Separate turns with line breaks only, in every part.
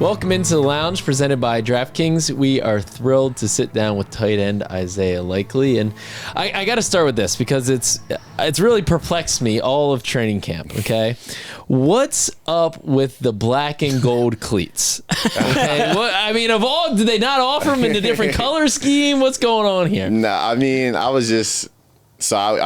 Welcome into the lounge presented by DraftKings. We are thrilled to sit down with tight end Isaiah Likely. And I got to start with this because it's really perplexed me all of training camp, okay? What's up with the black and gold cleats? Okay? Did they not offer them in a different color scheme? What's going on here?
I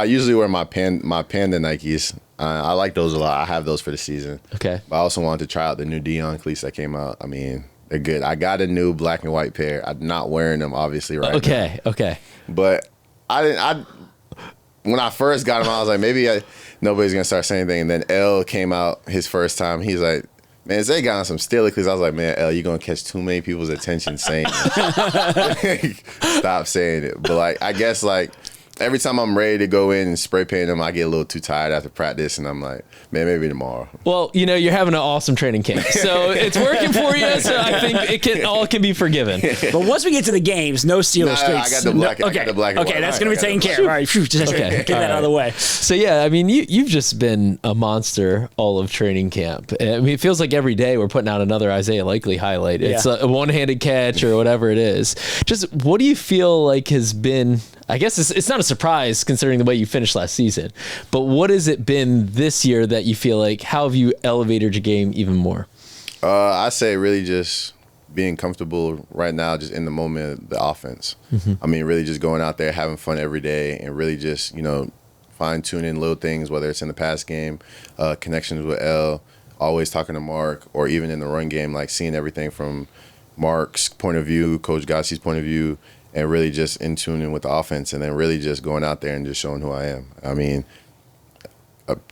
usually wear my Panda Nikes. I like those a lot. I have those for the season.
Okay.
But I also wanted to try out the new Dion cleats that came out. I mean, they're good. I got a new black and white pair. I'm not wearing them, obviously, right now.
Okay.
But when I first got them, I was like, nobody's going to start saying anything. And then L came out his first time. He's like, man, Zay got on some Steeler cleats. I was like, man, L, you're going to catch too many people's attention saying it. Stop saying it. But, I guess, every time I'm ready to go in and spray paint them, I get a little too tired after practice, and I'm like, man, maybe tomorrow.
Well, you're having an awesome training camp, so it's working for you. So I think all can be forgiven.
But once we get to the games, no Steelers streaks.
I got the black.
Okay,
I got the black.
Okay, that's going to be taken care of. All right, just get that out of the way.
So yeah, I mean, you've just been a monster all of training camp. I mean, it feels like every day we're putting out another Isaiah Likely highlight. It's a one-handed catch or whatever it is. Just what do you feel like has been? I guess it's not a surprise considering the way you finished last season, but what has it been this year that you feel like, how have you elevated your game even more?
I say really just being comfortable right now, just in the moment of the offense. Mm-hmm. I mean, really just going out there, having fun every day, and really just, fine-tuning little things, whether it's in the pass game, connections with L, always talking to Mark, or even in the run game, seeing everything from Mark's point of view, Coach Gossie's point of view, and really just in tuning with the offense, and then really just going out there and just showing who I am. I mean,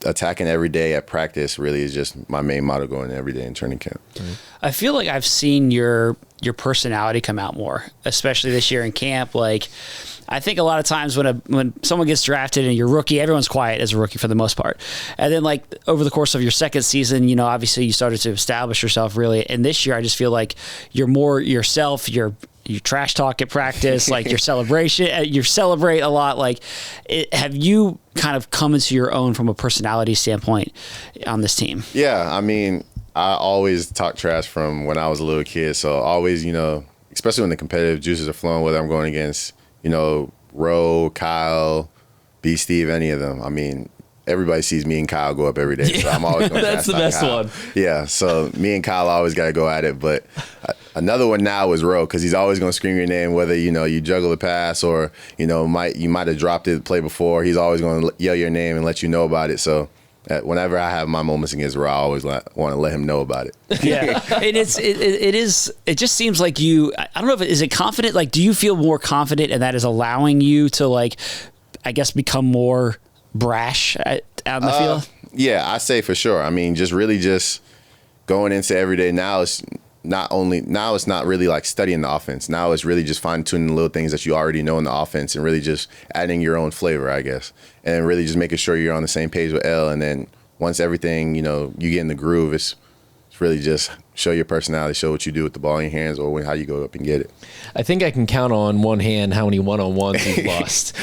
attacking every day at practice really is just my main motto going every day in training camp.
Mm-hmm. I feel like I've seen your personality come out more, especially this year in camp. I think a lot of times when someone gets drafted and you're rookie, everyone's quiet as a rookie for the most part. And then over the course of your second season, obviously you started to establish yourself really. And this year I just feel like you're more yourself. You trash talk at practice, your celebration, you celebrate a lot. Have you kind of come into your own from a personality standpoint on this team?
Yeah, I mean, I always talk trash from when I was a little kid. So always, especially when the competitive juices are flowing, whether I'm going against, Roe, Kyle, B. Steve, any of them. I mean, everybody sees me and Kyle go up every day. So I'm always going to
That's the best
Kyle.
one.
Yeah, so me and Kyle always got to go at it. But another one now is Roe, because he's always going to scream your name, whether, you juggle the pass or, you might have dropped it the play before. He's always going to yell your name and let you know about it. So whenever I have my moments against Roe, I always want to let him know about it.
Yeah, and it just seems like you, I don't know is it confident? Do you feel more confident and that is allowing you to I guess become more brash out in the field?
Yeah, I say for sure. I mean, just really just going into every day now, it's not really studying the offense. Now it's really just fine-tuning the little things that you already know in the offense and really just adding your own flavor, I guess. And really just making sure you're on the same page with L. And then once everything, you get in the groove, it's really just show your personality, show what you do with the ball in your hands or how you go up and get it.
I think I can count on one hand how many one-on-ones you've lost.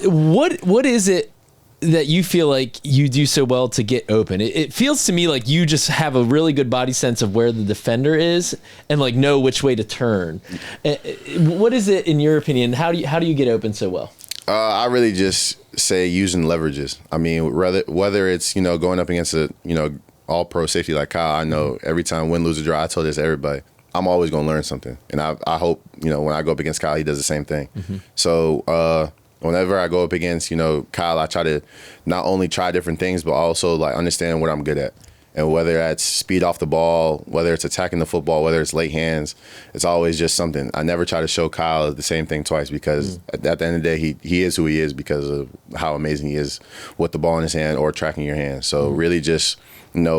What is it that you feel like you do so well to get open? It feels to me like you just have a really good body sense of where the defender is and know which way to turn. What is it in your opinion? How do you get open so well?
I really just say using leverages. I mean, whether it's going up against a all pro safety like Kyle, I know every time win, lose, or draw, I told this to everybody, I'm always going to learn something. And I hope, when I go up against Kyle, he does the same thing. Mm-hmm. So whenever I go up against, Kyle, I try to not only try different things, but also understand what I'm good at. And whether that's speed off the ball, whether it's attacking the football, whether it's late hands, it's always just something. I never try to show Kyle the same thing twice because at the end of the day, he is who he is because of how amazing he is with the ball in his hand or tracking your hand. So really just,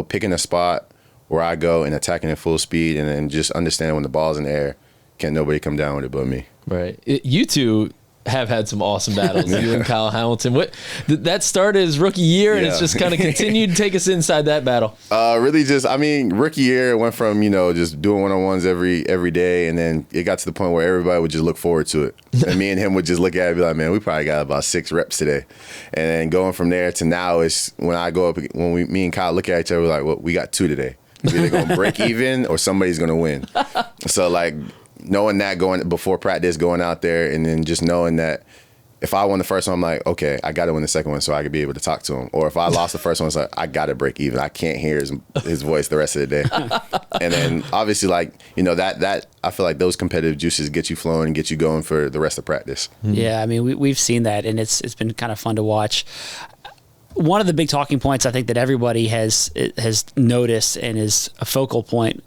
picking a spot where I go and attacking at full speed and then just understanding when the ball's in the air, can't nobody come down with it but me.
Right. You two have had some awesome battles, you and Kyle Hamilton. That started his rookie year, and it's just kind of continued to take us inside that battle.
Really just, rookie year, it went from, just doing one-on-ones every day, and then it got to the point where everybody would just look forward to it. And me and him would just look at it and be like, man, we probably got about 6 reps today. And then going from there to now, it's when I go up, me and Kyle look at each other, we're like, well, we got 2 today. We're either going to break even or somebody's going to win. So, like, knowing that going before practice, going out there, and then just knowing that if I won the first one, I'm like, okay, I got to win the second one so I could be able to talk to him. Or if I lost the first one, it's like, I got to break even. I can't hear his voice the rest of the day. And then obviously, like, you know, that I feel like those competitive juices get you flowing and get you going for the rest of practice.
Yeah, I mean, we've seen that, and it's been kind of fun to watch. One of the big talking points I think that everybody has noticed and is a focal point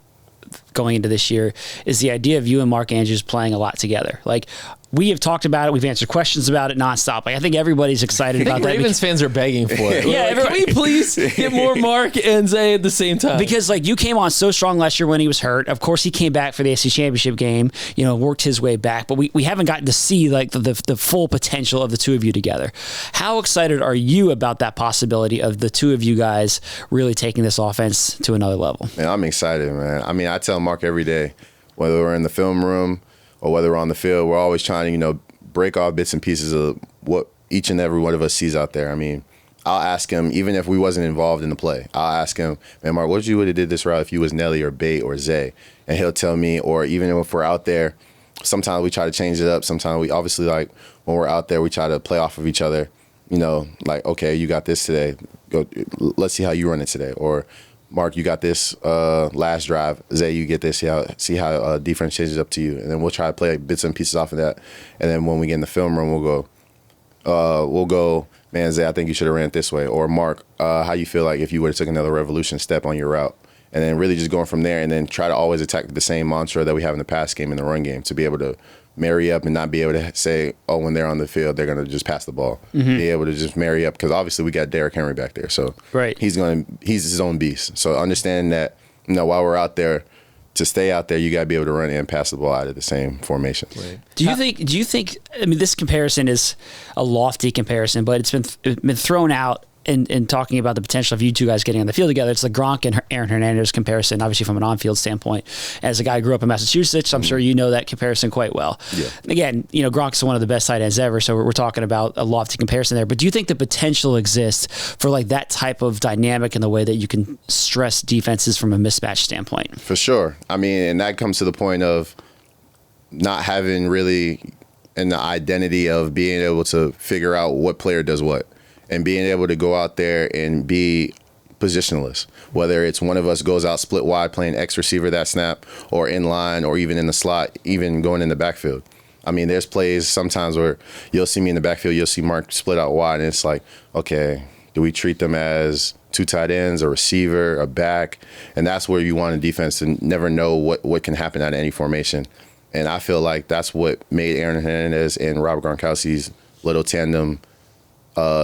going into this year is the idea of you and Mark Andrews playing a lot together. Like, we have talked about it. We've answered questions about it nonstop. Like, I think everybody's excited about that.
Ravens fans are begging for it.
Yeah,
like, can we please get more Mark and Zay at the same time?
Because, like, you came on so strong last year when he was hurt. Of course, he came back for the AFC Championship game, you know, worked his way back. But we haven't gotten to see, like, the full potential of the two of you together. How excited are you about that possibility of the two of you guys really taking this offense to another level?
Man, I'm excited, man. I mean, I tell Mark every day, whether we're in the film room or whether we're on the field, we're always trying to, you know, break off bits and pieces of what each and every one of us sees out there. I mean, I'll ask him, even if we wasn't involved in the play, I'll ask him, man, Mark, what you would have did this route if you was Nelly or Bate or Zay? And he'll tell me, or even if we're out there, sometimes we try to change it up. Sometimes we obviously, like, when we're out there, we try to play off of each other, you know, like, okay, you got this today. Go, let's see how you run it today. Or, Mark, you got this last drive. Zay, you get this. See how defense changes up to you, and then we'll try to play bits and pieces off of that. And then when we get in the film room, we'll go, man, Zay, I think you should have ran it this way. Or Mark, how you feel like if you would have took another revolution step on your route, and then really just going from there, and then try to always attack the same mantra that we have in the pass game and the run game to be able to marry up and not be able to say, oh, when they're on the field, they're going to just pass the ball. Mm-hmm. Be able to just marry up, because obviously we got Derrick Henry back there. So
right.
he's his own beast. So understanding that, you know, while we're out there, to stay out there, you got to be able to run and pass the ball out of the same formation.
Right. Do you think, I mean, this comparison is a lofty comparison, but it's been thrown out in talking about the potential of you two guys getting on the field together. It's the Gronk and Aaron Hernandez comparison, obviously from an on-field standpoint. As a guy who grew up in Massachusetts, I'm sure you know that comparison quite well. Yeah. Again, you know, Gronk's one of the best tight ends ever, so we're talking about a lofty comparison there. But do you think the potential exists for, like, that type of dynamic in the way that you can stress defenses from a mismatch standpoint?
For sure. I mean, and that comes to the point of not having really an identity of being able to figure out what player does what. And being able to go out there and be positionless, whether it's one of us goes out split wide playing X receiver that snap, or in line, or even in the slot, even going in the backfield. I mean, there's plays sometimes where you'll see me in the backfield, you'll see Mark split out wide, and it's like, okay, do we treat them as two tight ends, a receiver, a back? And that's where you want a defense to never know what can happen out of any formation. And I feel like that's what made Aaron Hernandez and Robert Gronkowski's little tandem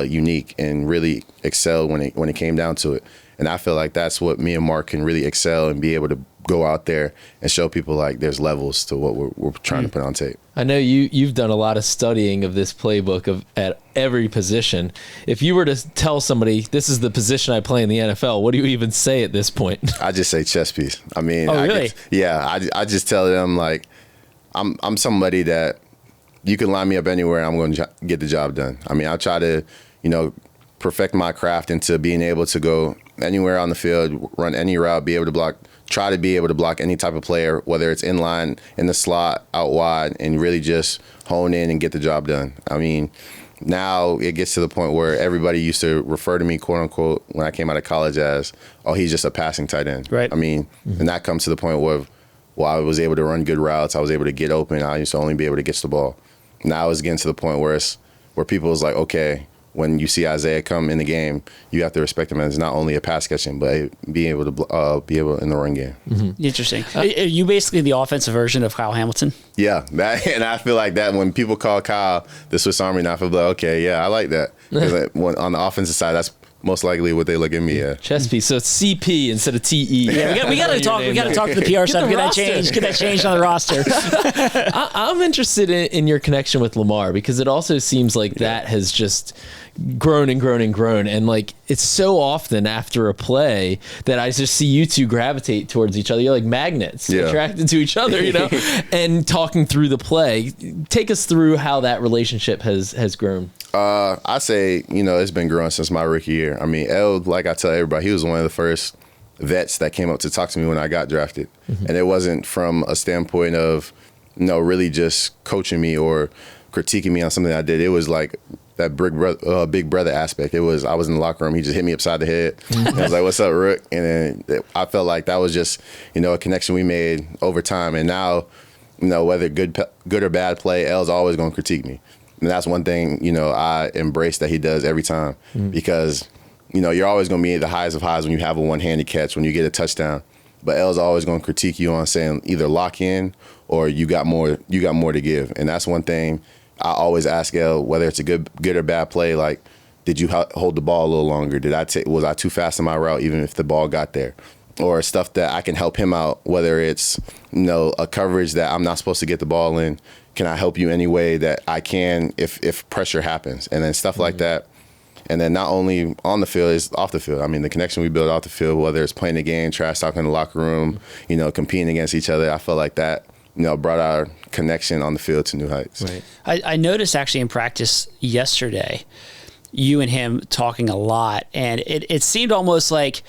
unique and really excel when it came down to it. And I feel like that's what me and Mark can really excel and be able to go out there and show people, like, there's levels to what we're trying to put on tape.
I know you've done a lot of studying of this playbook at every position. If you were to tell somebody this is the position I play in the NFL, what do you even say at this point?
I just say chess piece. I mean,
really?
I just tell them, like, I'm somebody that you can line me up anywhere and I'm going to get the job done. I mean, I try to, you know, perfect my craft into being able to go anywhere on the field, run any route, be able to block, try to be able to block any type of player, whether it's in line, in the slot, out wide, and really just hone in and get the job done. I mean, now it gets to the point where everybody used to refer to me, quote unquote, when I came out of college as, oh, he's just a passing tight end.
Right.
I mean, and that comes to the point where, I was able to run good routes, I was able to get open, I used to only be able to get to the ball. Now it's getting to the point where people is like, okay, when you see Isaiah come in the game, you have to respect him as not only a pass catching, but being able to be able in the run game.
Mm-hmm. Interesting. Are you basically the offensive version of Kyle Hamilton?
Yeah, and I feel like that when people call Kyle the Swiss Army knife, I feel like, okay, yeah, I like that. Because on the offensive side, that's most likely what they look at me at.
Chess piece. So it's CP instead of TE.
Yeah, we got to talk. We got to talk to the PR stuff. Get that changed on the roster.
I'm interested in your connection with Lamar, because it also seems like that has just grown and grown and grown. And, like, it's so often after a play that I just see you two gravitate towards each other. You're like magnets, attracted to each other, you know, and talking through the play. Take us through how that relationship has grown. I
say, you know, it's been growing since my rookie year. I mean, like I tell everybody, he was one of the first vets that came up to talk to me when I got drafted. And it wasn't from a standpoint of, really just coaching me or critiquing me on something I did. It was like that big brother aspect. It was, I was in the locker room. He just hit me upside the head. I was like, "What's up, Rook?" And then I felt like that was just, a connection we made over time. And now, whether good or bad play, L's always going to critique me. And that's one thing, I embrace that he does every time because, you're always going to be at the highest of highs when you have a one-handed catch, when you get a touchdown. But L's always going to critique you on saying either lock in or you got more to give. And that's one thing I always ask L, whether it's a good or bad play, like, did you hold the ball a little longer? Was I too fast in my route, even if the ball got there? Or stuff that I can help him out, whether it's, a coverage that I'm not supposed to get the ball in. Can I help you any way that I can if pressure happens? And then stuff like that. And then not only on the field, it's off the field. I mean, the connection we build off the field, whether it's playing the game, trash talking in the locker room, competing against each other, I felt like that, brought our connection on the field to new heights.
Right. I noticed actually in practice yesterday, you and him talking a lot, and it seemed almost like,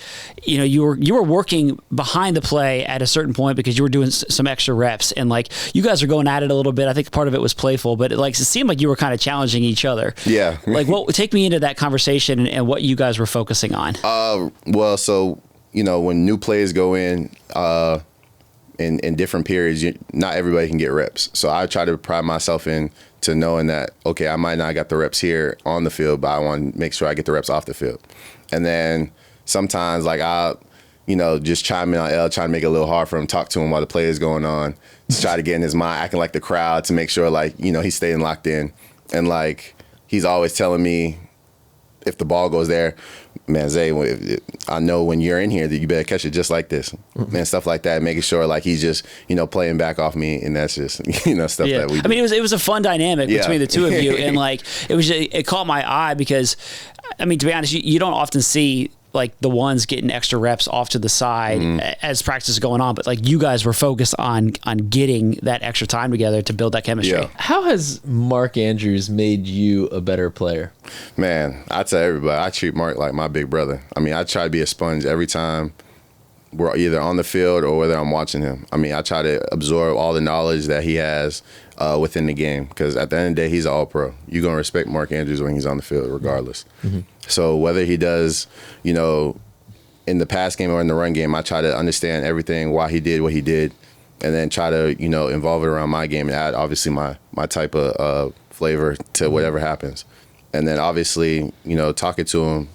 you were working behind the play at a certain point because you were doing some extra reps, and like you guys are going at it a little bit. I think part of it was playful, but it seemed like you were kind of challenging each other.
Yeah.
Like, take me into that conversation and what you guys were focusing on.
Well, so when new plays go in different periods, not everybody can get reps. So I try to pride myself in to knowing that, okay, I might not got the reps here on the field, but I want to make sure I get the reps off the field. And then sometimes, like, I'll, just chime in on L, trying to make it a little hard for him, talk to him while the play is going on, to try to get in his mind, acting like the crowd to make sure, like, he's staying locked in. And, like, he's always telling me if the ball goes there, man, Zay, I know when you're in here that you better catch it just like this, and stuff like that, making sure like he's just, playing back off me, and that's just, stuff that we do.
I mean, it was a fun dynamic between the two of you, and like it caught my eye because, I mean, to be honest, you don't often see like the ones getting extra reps off to the side as practice is going on, but like you guys were focused on getting that extra time together to build that chemistry.
Yeah.
How has Mark Andrews made you a better player?
Man, I tell everybody, I treat Mark like my big brother. I mean, I try to be a sponge every time we're either on the field or whether I'm watching him. I mean, I try to absorb all the knowledge that he has within the game, because at the end of the day, he's an all-pro. You're going to respect Mark Andrews when he's on the field regardless. So whether he does, in the pass game or in the run game, I try to understand everything, why he did what he did, and then try to, involve it around my game and add obviously my type of flavor to whatever happens. And then obviously, talking to him,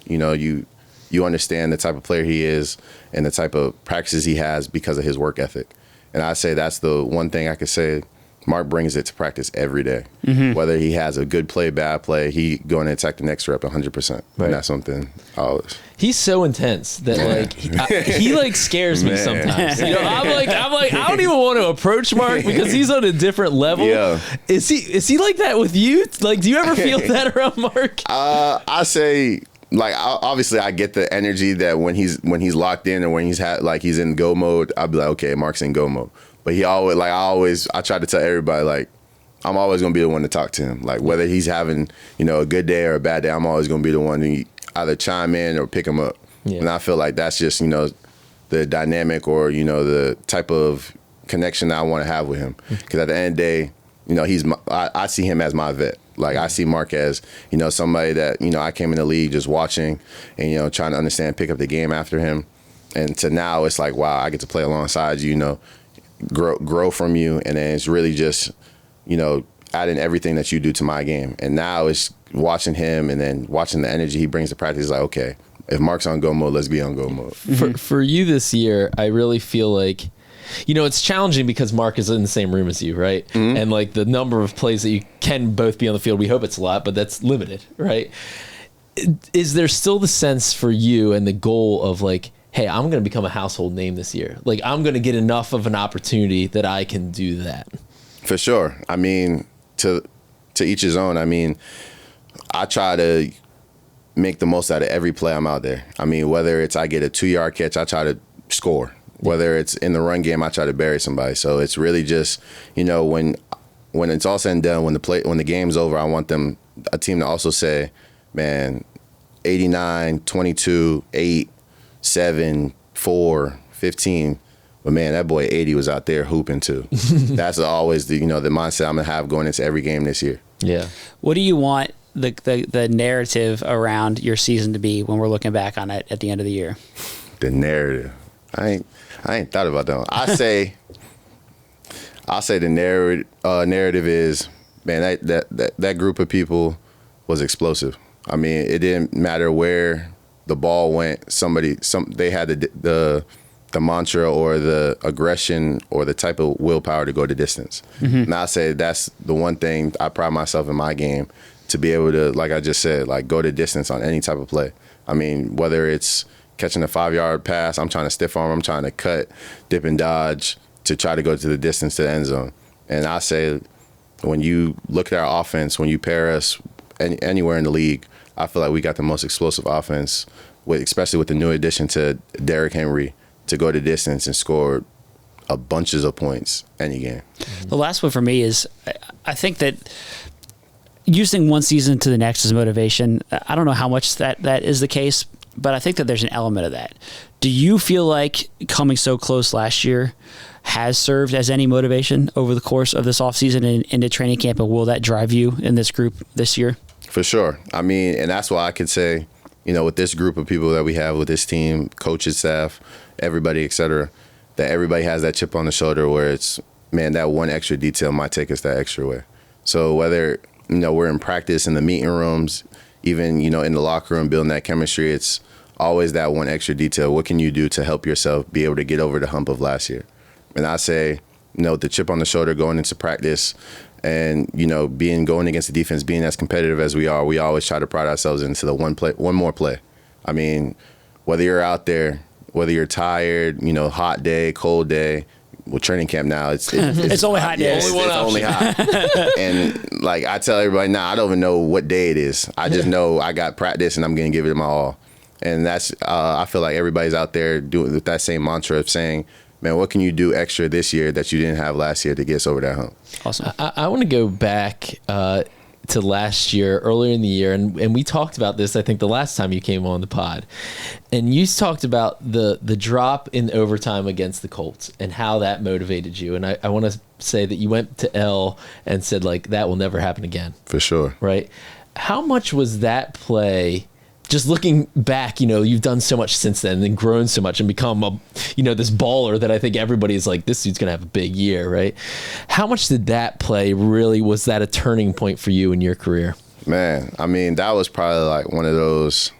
you understand the type of player he is and the type of practices he has because of his work ethic. And I say that's the one thing I could say. Mark brings it to practice every day. Whether he has a good play, bad play, he going to attack the next rep 100%. Right. And that's something I always.
He's so intense that like he like scares me sometimes. I'm like I don't even want to approach Mark because he's on a different level.
Yeah.
Is he like that with you? Like, do you ever feel that around Mark?
I say, like, obviously I get the energy that when he's locked in or when he's he's in go mode, I'll be like, okay, Mark's in go mode. But he always, I try to tell everybody, like, I'm always going to be the one to talk to him. Like, whether he's having, a good day or a bad day, I'm always going to be the one to either chime in or pick him up. Yeah. And I feel like that's just, the dynamic or, the type of connection that I want to have with him. Because at the end of the day, I see him as my vet. Like, I see Mark as, somebody that, I came in the league just watching and, trying to understand, pick up the game after him. And to now, it's like, wow, I get to play alongside you, grow from you. And then it's really just, adding everything that you do to my game. And now it's watching him and then watching the energy he brings to practice. It's like, okay, if Mark's on go mode, let's be on go mode.
For you this year, I really feel like, it's challenging because Mark is in the same room as you, right? And like the number of plays that you can both be on the field, we hope it's a lot, but that's limited, right? Is there still the sense for you and the goal of like, hey, I'm going to become a household name this year? Like, I'm going to get enough of an opportunity that I can do that.
For sure. I mean, to each his own. I mean, I try to make the most out of every play I'm out there. I mean, whether it's I get a 2-yard catch, I try to score. Whether it's in the run game, I try to bury somebody. So it's really just, when it's all said and done, when the game's over, I want a team to also say, man, 89, 22, 8, 7, 4, 15. But man, that boy 80 was out there hooping too. That's always the mindset I'm gonna have going into every game this year.
Yeah.
What do you want the narrative around your season to be when we're looking back on it at the end of the year?
The narrative. I ain't thought about that one. I'll say the narrative is, man, that group of people was explosive. I mean, it didn't matter where the ball went. They had the mantra or the aggression or the type of willpower to go the distance. And I say that's the one thing I pride myself in my game, to be able to, like I just said, like go the distance on any type of play. I mean, whether it's catching a 5-yard pass, I'm trying to stiff arm, I'm trying to cut, dip and dodge to try to go to the distance to the end zone. And I say, when you look at our offense, when you pair us anywhere in the league, I feel like we got the most explosive offense, especially with the new addition to Derrick Henry, to go the distance and score a bunches of points any game.
The last one for me is, I think that using one season to the next as motivation, I don't know how much that is the case, but I think that there's an element of that. Do you feel like coming so close last year has served as any motivation over the course of this offseason and into training camp, and will that drive you in this group this year?
For sure. I mean, and that's why I could say, with this group of people that we have, with this team, coaches, staff, everybody, et cetera, that everybody has that chip on the shoulder where it's, man, that one extra detail might take us that extra way. So whether, we're in practice in the meeting rooms, even, in the locker room, building that chemistry, it's always that one extra detail. What can you do to help yourself be able to get over the hump of last year? And I say, the chip on the shoulder going into practice and, going against the defense, being as competitive as we are, we always try to pride ourselves into the one more play. I mean, whether you're out there, whether you're tired, hot day, cold day, well, training camp now, it's
only hot days.
It's only hot. And like I tell everybody now, I don't even know what day it is. I just know I got practice and I'm going to give it my all. And that's, I feel like everybody's out there doing with that same mantra of saying, man, what can you do extra this year that you didn't have last year to get us over that hump?
Awesome.
I want to go back to last year, earlier in the year, and we talked about this, I think, the last time you came on the pod. And you talked about the drop in overtime against the Colts and how that motivated you. And I want to say that you went to L and said, like, that will never happen again.
For sure.
Right? How much was that play... Just looking back, you've done so much since then and grown so much and become this baller that I think everybody's like, this dude's going to have a big year, right? How much did that play was that a turning point for you in your career?
Man, I mean, that was probably like one of those,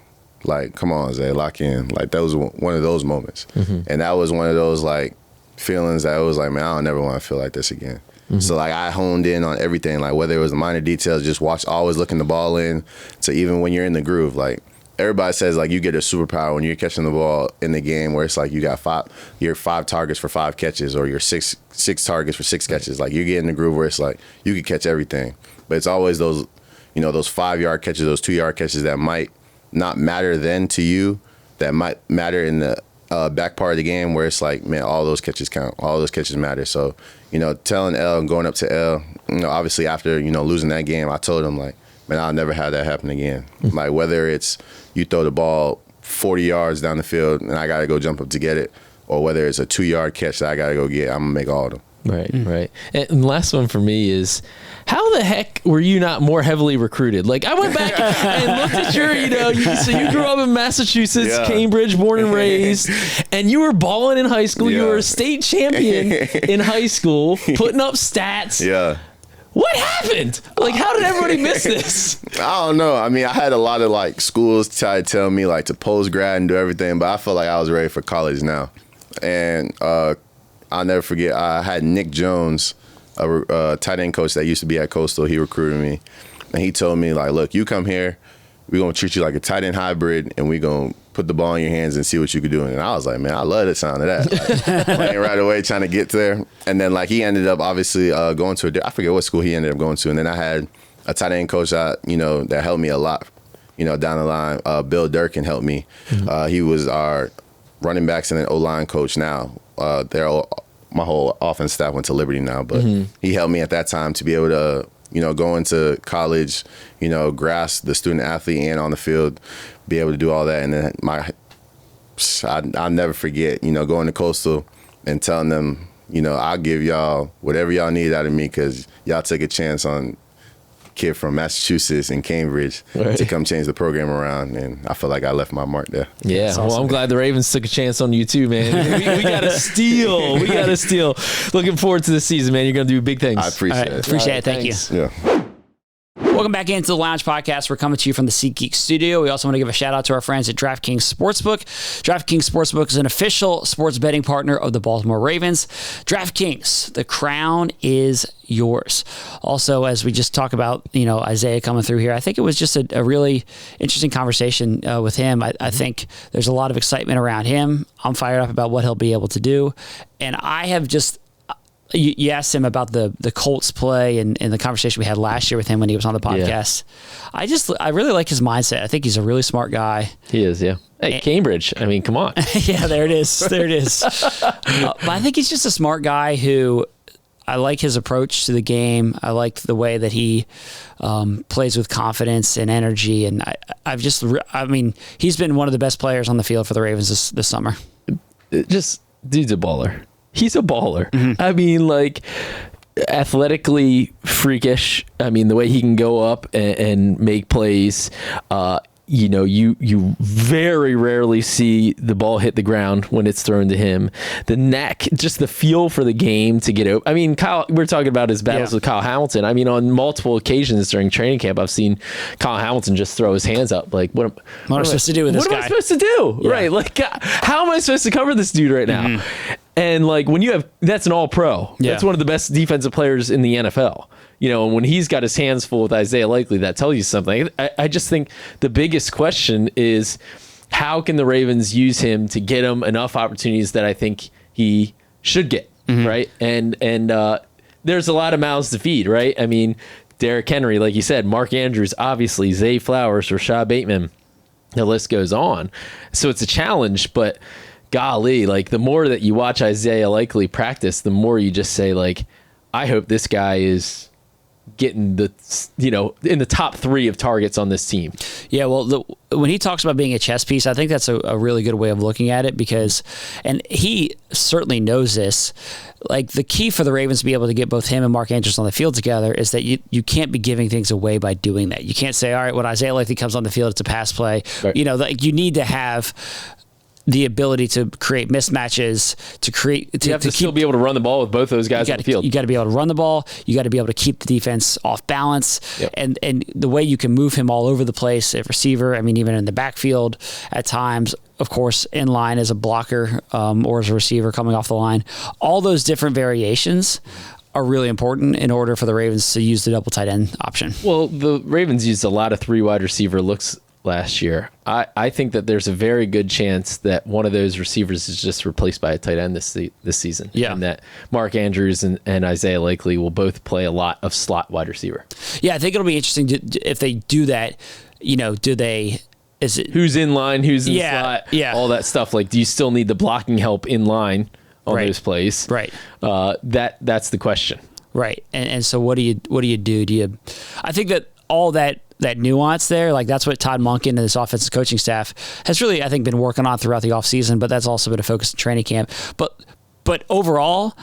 like, come on, Zay, lock in. Like, that was one of those moments. Mm-hmm. And that was one of those, like, feelings that was like, man, I don't never want to feel like this again. Mm-hmm. So, like, I honed in on everything, like, whether it was the minor details, just always looking the ball in, to even when you're in the groove, like, everybody says, like, you get a superpower when you're catching the ball in the game where it's like you got five targets for 5 catches, or you're six targets for 6 catches. Like, you get in the groove where it's like you can catch everything. But it's always those 5-yard catches, those 2-yard catches that might not matter then to you, that might matter in the back part of the game where it's like, man, all those catches count. All those catches matter. So, telling L and going up to L, obviously after, losing that game, I told him, like, man, I'll never have that happen again. Like, whether it's you throw the ball 40 yards down the field and I got to go jump up to get it, or whether it's a 2-yard catch that I got to go get, I'm going to make all of them.
Right, right. And the last one for me is, how the heck were you not more heavily recruited? Like, I went back and looked at so you grew up in Massachusetts, yeah. Cambridge, born and raised, and you were balling in high school. Yeah. You were a state champion in high school, putting up stats.
Yeah.
What happened? Like, how did everybody miss this?
I don't know. I mean, I had a lot of, like, schools try to tell me, like, to post-grad and do everything, but I felt like I was ready for college now. And I'll never forget, I had Nick Jones, a tight end coach that used to be at Coastal. He recruited me. And he told me, like, look, you come here, we're going to treat you like a tight end hybrid, and we're going to put the ball in your hands and see what you can do. And I was like, man, I love the sound of that. Like, playing right away, trying to get there. And then, like, he ended up obviously going to I forget what school he ended up going to. And then I had a tight end coach that helped me a lot, down the line. Bill Durkin helped me. Mm-hmm. He was our running backs and then O-line coach now. My whole offense staff went to Liberty now, but he helped me at that time to be able to, go into college, grasp the student athlete and on the field, be able to do all that. And then my I'll never forget, going to Coastal and telling them, I'll give y'all whatever y'all need out of me because y'all took a chance on a kid from Massachusetts and Cambridge to come change the program around, and I feel like I left my mark there.
Yeah, awesome. Well, I'm glad the Ravens took a chance on you too, man. we got to steal. We got to steal. Looking forward to this season, man. You're going to do big things.
I appreciate it.
Appreciate it. Thank you.
Yeah.
Welcome back into the Lounge Podcast. We're coming to you from the SeatGeek studio. We also want to give a shout out to our friends at DraftKings Sportsbook. DraftKings Sportsbook is an official sports betting partner of the Baltimore Ravens. DraftKings, the crown is yours. Also, as we just talk about, Isaiah coming through here, I think it was just a really interesting conversation with him. I think there's a lot of excitement around him. I'm fired up about what he'll be able to do. And I have just... You asked him about the Colts play and the conversation we had last year with him when he was on the podcast. Yeah. I really like his mindset. I think he's a really smart guy.
He is, yeah. Hey, Cambridge. I mean, come on.
Yeah, there it is. There it is. But I think he's just a smart guy who I like his approach to the game. I like the way that he plays with confidence and energy. And he's been one of the best players on the field for the Ravens this summer.
Just dude's a baller. He's a baller.
Mm-hmm.
I mean, like, athletically freakish. I mean, the way he can go up and make plays. You very rarely see the ball hit the ground when it's thrown to him. The neck, just the feel for the game to get out. I mean, Kyle, we're talking about his battles with Kyle Hamilton. I mean, on multiple occasions during training camp, I've seen Kyle Hamilton just throw his hands up. Like, what
am I supposed to do with this guy?
What am I supposed to do? Yeah. Right. Like, how am I supposed to cover this dude right now? Mm-hmm. And like that's an all-pro. Yeah. That's one of the best defensive players in the NFL. And when he's got his hands full with Isaiah Likely, that tells you something. I just think the biggest question is how can the Ravens use him to get him enough opportunities that I think he should get, right? And there's a lot of mouths to feed, right? I mean, Derrick Henry, like you said, Mark Andrews, obviously, Zay Flowers, Rashad Bateman, the list goes on. So it's a challenge, but golly, like the more that you watch Isaiah Likely practice, the more you just say, like, I hope this guy is getting in the top 3 of targets on this team. Yeah, well,
when he talks about being a chess piece, I think that's a really good way of looking at it and he certainly knows this. Like, the key for the Ravens to be able to get both him and Mark Andrews on the field together is that you can't be giving things away by doing that. You can't say, all right, when Isaiah Likely comes on the field, it's a pass play. Right. You need to have the ability to create mismatches, you have to
still be able to run the ball with both those guys on the field.
You got to be able to run the ball. You got to be able to keep the defense off balance. Yep. And the way you can move him all over the place at receiver, I mean, even in the backfield at times, of course, in line as a blocker or as a receiver coming off the line. All those different variations are really important in order for the Ravens to use the double tight end option.
Well, the Ravens used a lot of 3 wide receiver looks last year. I think that there's a very good chance that one of those receivers is just replaced by a tight end this season.
Yeah.
And that Mark Andrews and Isaiah Likely will both play a lot of slot wide receiver.
Yeah, I think it'll be interesting if they do that.
Who's in line, who's in slot, all that stuff. Like, do you still need the blocking help in line on those plays?
Right.
That's the question.
Right. And so what do you do? I think that all that nuance there, like that's what Todd Monken and his offensive coaching staff has really, I think, been working on throughout the offseason, but that's also been a focus in training camp. But overall,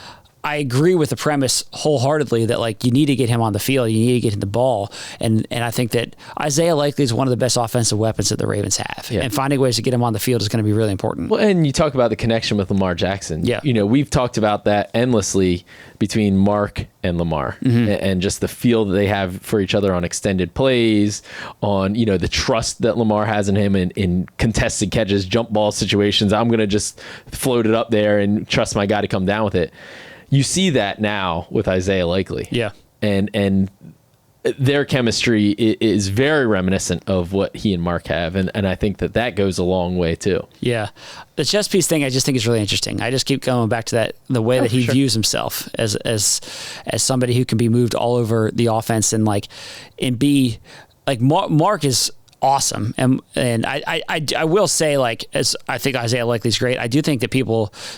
I agree with the premise wholeheartedly that, like, you need to get him on the field. You need to get him the ball. And I think that Isaiah Likely is one of the best offensive weapons that the Ravens have. Yeah. And finding ways to get him on the field is going to be really important.
Well, and you talk about the connection with Lamar Jackson.
Yeah.
We've talked about that endlessly between Mark and Lamar and just the feel that they have for each other on extended plays, on, the trust that Lamar has in him in contested catches, jump ball situations. I'm going to just float it up there and trust my guy to come down with it. You see that now with Isaiah Likely.
Yeah.
And their chemistry is very reminiscent of what he and Mark have. And I think that goes a long way too.
Yeah. The chess piece thing, I just think is really interesting. I just keep going back to that, the way that he views himself as somebody who can be moved all over the offense and be like Mark is, awesome. And I will say, like, as I think Isaiah Likely's great, I do think that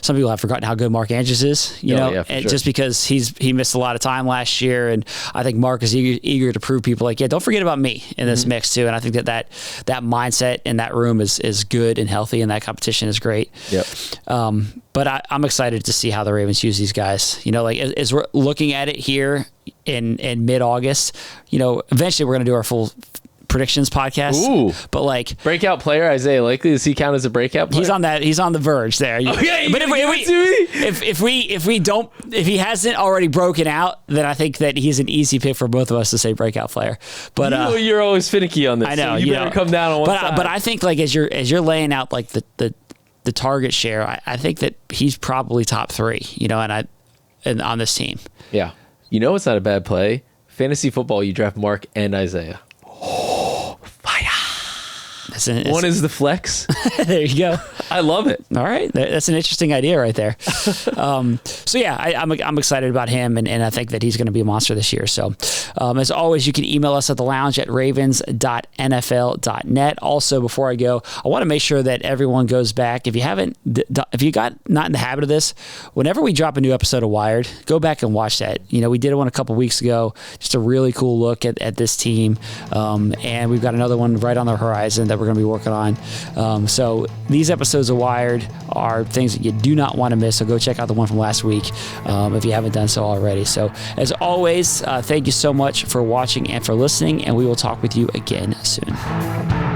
some people have forgotten how good Mark Andrews is, you know,
yeah,
and
sure.
just because he missed a lot of time last year. And I think Mark is eager to prove people like, yeah, don't forget about me in this mix too. And I think that mindset in that room is good and healthy, and that competition is great.
Yep.
But I'm excited to see how the Ravens use these guys. You know, like as we're looking at it here in mid-August, you know, eventually we're going to do our full predictions podcast.
Ooh.
But like
Breakout player Isaiah Likely, does he count as a breakout player?
he's on the verge there.
Okay,
but if he hasn't already broken out, then I think that he's an easy pick for both of us to say breakout player. But
you're always finicky on this.
I know
so you better come down on one side.
But I think like as you're laying out like the target share, I think that he's probably top 3, you know, and on this team.
Yeah. You know it's not a bad play? Fantasy football, you draft Mark and Isaiah. One is the flex.
There you go.
I love it.
All right. That's an interesting idea right there. So yeah, I'm excited about him, and I think that he's going to be a monster this year. So as always, you can email us at thelounge@ravens.nfl.net. Also, before I go, I want to make sure that everyone goes back. If you got not in the habit of this, whenever we drop a new episode of Wired, go back and watch that. You know, we did one a couple weeks ago, just a really cool look at this team. And we've got another one right on the horizon that we're going to be working on. So these episodes of Wired are things that you do not want to miss. So go check out the one from last week if you haven't done so already. So as always, thank you so much for watching and for listening, and we will talk with you again soon.